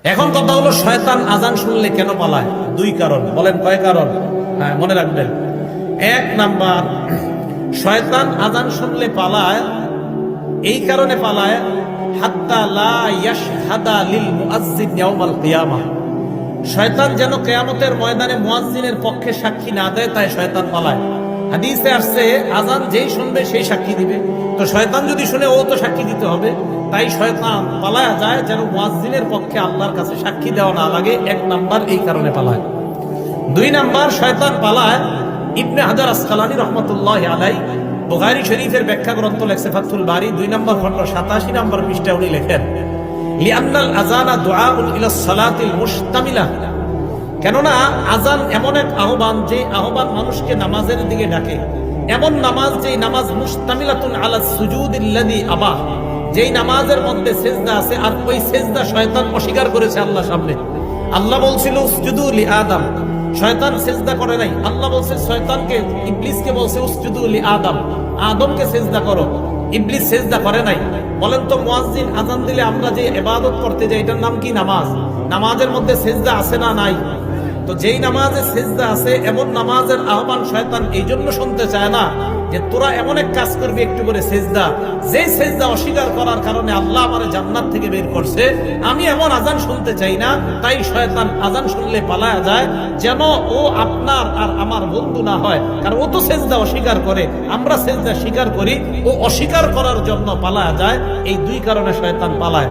এখন কথা হলো, শয়তান আজান শুনলে কেন পালায়? দুই কারণ। বলেন কয় কারণ? হ্যাঁ, মনে রাখবেন। এক নাম্বার, শয়তান আজান শুনলে পালায় এই কারণে পালায়, হাত্তা লা ইয়াশহাদা লিল মুআজ্জিন ইয়াউমাল কিয়ামাহ। শয়তান যেন কিয়ামতের ময়দানে মুয়াজ্জিনের পক্ষে সাক্ষী না দেয়, তাই শয়তান পালায়। হাদিসে আসছে, আজান যেই শুনবে সেই সাক্ষী দিবে। তো শয়তান যদি শুনে, ও তো সাক্ষী দিতে হবে। তাই শয়তান পালায়া যায় যেন মুয়াজ্জিনের পক্ষে আল্লাহর কাছে সাক্ষী দেওয়া না লাগে। এক নাম্বার, এই কারণে পালায়। দুই নাম্বার, শয়তান পালায়, ইবনে হাজার আসকালানী রাহমাতুল্লাহি আলাইহি বুখারী শরীফের ব্যাখ্যা গ্রন্থ লেখছে ফাতহুল বারী 2 নম্বর খণ্ড 87 নম্বর পৃষ্ঠায় উনি লেখেন, লিআন্নাল আযানা দুআউন ইলা সালাতিল মুশতামিলা। কেননা আজান এমন এক আহ্বান, যে আহ্বান মানুষকে নামাজের দিকে ডাকে। এমন নামাজ, যেই নামাজ মুশতামিলাতুন আলা সুজুদিল্লাযী আবা, যেই নামাজের মধ্যে সেজদা আছে, আর ওই সেজদা শয়তান অস্বীকার করেছে আল্লাহর সামনে। আল্লাহ বলছিল উসজুদু লি আদম, শয়তান সেজদা করে নাই। আল্লাহ বলছে শয়তানকে, ইবলিসকে বলছে উসজুদু লি আদম, আদমকে সেজদা করো। ইবলিস সেজদা করে নাই। বলেন তো, মুয়াজ্জিন আজান দিলে আমরা যে ইবাদত করতে যাই, এটার নাম কি? নামাজ। নামাজের মধ্যে সেজদা আছে না নাই? তো যেই নামাজে সেজদা আছে, এমন নামাজের আহ্বান শয়তান এই জন্য শুনতে চায় না যে তোরা এমন এক কাজ করবি একটু করে সেজদা, যে সেজদা অস্বীকার করার কারণে আল্লাহ আমারে জান্নাত থেকে বের করছে। আমি এমন আজান শুনতে চাই না। তাই শয়তান আজান শুনলে পালায়া যায়, যেন ও আপনার আর আমার বন্ধু না হয়। কারণ ও তো সেজদা অস্বীকার করে, আমরা সেজদা স্বীকার করি। ও অস্বীকার করার জন্য পালায়া যায়। এই দুই কারণে শয়তান পালায়।